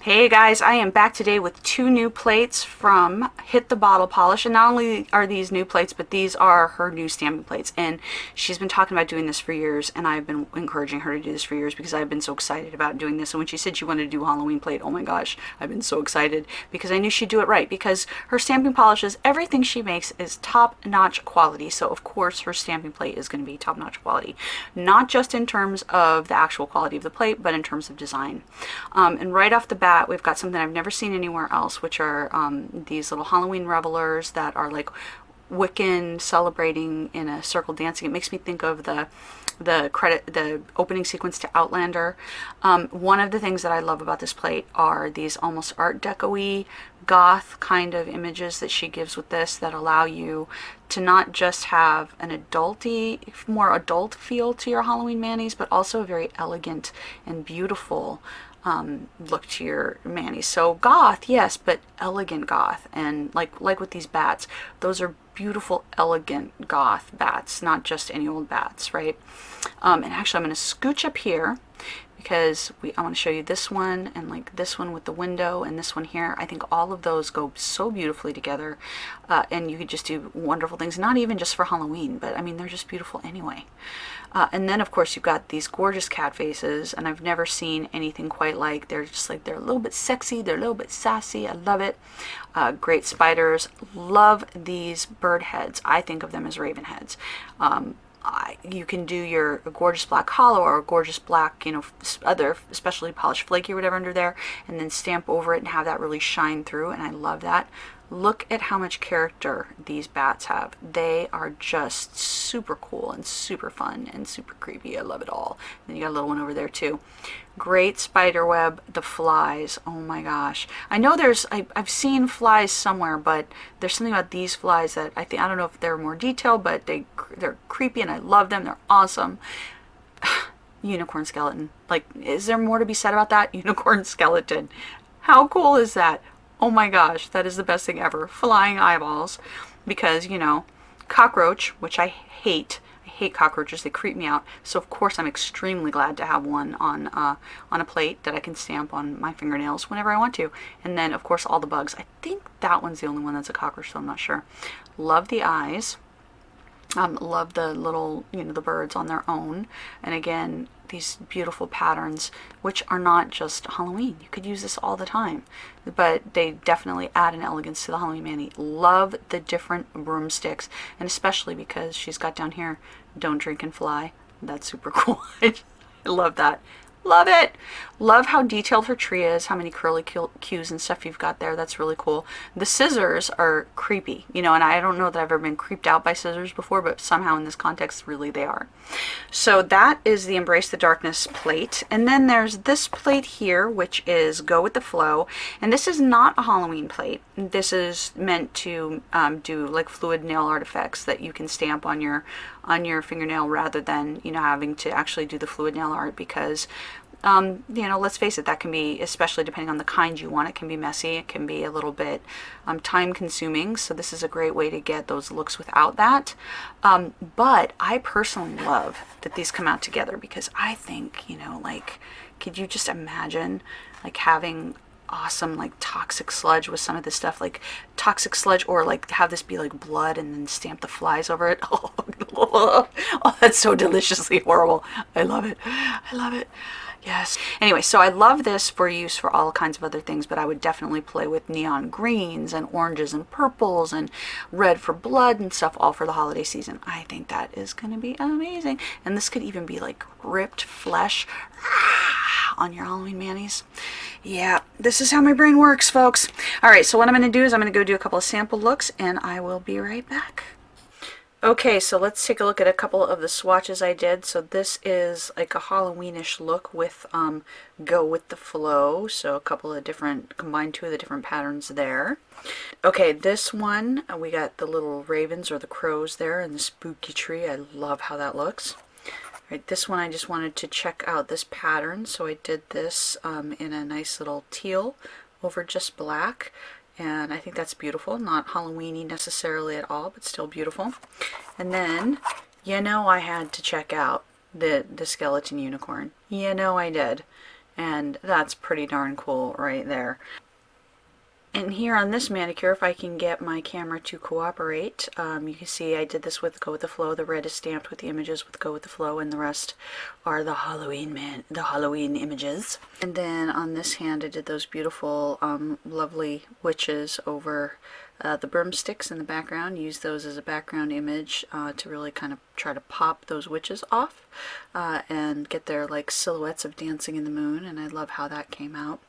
Hey guys, I am back today with two new plates from Hit the Bottle Polish, and not only are these new plates, but these are her new stamping plates, and she's been talking about doing this for years, and I've been encouraging her to do this for years because I've been so excited about doing this. And when she said she wanted to do a Halloween plate, oh my gosh, I've been so excited because I knew she'd do it right, because her stamping polishes, everything she makes is top-notch quality, so of course her stamping plate is going to be top-notch quality, not just in terms of the actual quality of the plate, but in terms of design. And right off the bat, we've got something I've never seen anywhere else, which are these little Halloween revelers that are like Wiccan celebrating in a circle dancing. It makes me think of the opening sequence to Outlander. One of the things that I love about this plate are these almost Art Deco-y, goth kind of images that she gives with this that allow you to not just have an more adult feel to your Halloween manis, but also a very elegant and beautiful look to your manis. So goth, yes, but elegant goth, and like with these bats, those are beautiful, elegant goth bats, not just any old bats, right? And actually, I'm going to scooch up here because I want to show you this one and like this one with the window and this one here. I think all of those go so beautifully together, and you could just do wonderful things, not even just for Halloween, but I mean, they're just beautiful anyway. And then of course you've got these gorgeous cat faces, and I've never seen anything quite like. They're just like, they're a little bit sexy, they're a little bit sassy. I love it. Great spiders. Love these bird heads. I think of them as raven heads. You can do your gorgeous black hollow or gorgeous black, other specialty polished flaky or whatever under there, and then stamp over it and have that really shine through, and I love that. Look at how much character these bats have. They are just super cool and super fun and super creepy. I love it all. And then you got a little one over there too. Great spider web. The flies, oh my gosh. I know I've seen flies somewhere, but there's something about these flies that I don't know if they're more detailed, but they're creepy and I love them. They're awesome. Unicorn skeleton. Like, is there more to be said about that? Unicorn skeleton. How cool is that? Oh my gosh, that is the best thing ever. Flying eyeballs. Because, cockroach, which I hate. I hate cockroaches. They creep me out. So of course I'm extremely glad to have one on a plate that I can stamp on my fingernails whenever I want to. And then of course all the bugs. I think that one's the only one that's a cockroach, so I'm not sure. Love the eyes. Love the little, the birds on their own. And again, these beautiful patterns, which are not just Halloween. You could use this all the time, but they definitely add an elegance to the Halloween mani. Love the different broomsticks, and especially because she's got down here, don't drink and fly. That's super cool. I love that. Love it. Love how detailed her tree is, how many curly cues and stuff you've got there. That's really cool. The scissors are creepy, and I don't know that I've ever been creeped out by scissors before, but somehow in this context, really they are. So that is the Embrace the Darkness plate. And then there's this plate here, which is Go with the Flow. And this is not a Halloween plate. This is meant to do like fluid nail artifacts that you can stamp on your fingernail rather than, having to actually do the fluid nail art, because let's face it, that can be, especially depending on the kind you want, it can be messy, it can be a little bit time consuming. So this is a great way to get those looks without that. But I personally love that these come out together, because I think, could you just imagine like having awesome like toxic sludge with some of this stuff, like toxic sludge, or like have this be like blood and then stamp the flies over it. Oh, that's so deliciously horrible. I love it. I love it. Yes. Anyway, so I love this for use for all kinds of other things, but I would definitely play with neon greens and oranges and purples and red for blood and stuff, all for the holiday season. I think that is going to be amazing. And this could even be like ripped flesh on your Halloween manis. Yeah, this is how my brain works, folks. All right, so what I'm going to do is I'm going to go do a couple of sample looks, and I will be right back. Okay, so let's take a look at a couple of the swatches I did. So this is like a Halloweenish look with Go with the Flow. So a couple of combined two of the different patterns there. Okay, this one, we got the little ravens or the crows there and the spooky tree. I love how that looks. Right, this one I just wanted to check out this pattern, so I did this in a nice little teal over just black, and I think that's beautiful. Not Halloween-y necessarily at all, but still beautiful. And then, I had to check out the skeleton unicorn. I did. and that's pretty darn cool right there. And here on this manicure, if I can get my camera to cooperate, you can see I did this with Go With The Flow. The red is stamped with the images with Go With The Flow, and the rest are the Halloween images. And then on this hand, I did those beautiful, lovely witches over the broomsticks in the background. Use those as a background image to really kind of try to pop those witches off and get their like silhouettes of dancing in the moon, and I love how that came out.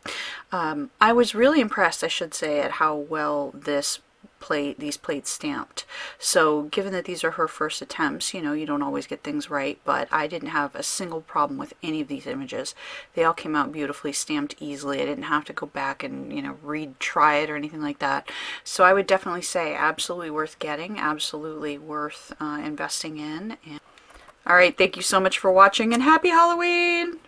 I was really impressed, I should say, at how well these plates stamped. So given that these are her first attempts, you know, you don't always get things right, but I didn't have a single problem with any of these images. They all came out beautifully, stamped easily. I didn't have to go back and, you know, retry it or anything like that. So I would definitely say absolutely worth getting, absolutely worth investing in. All right, thank you so much for watching, and happy Halloween!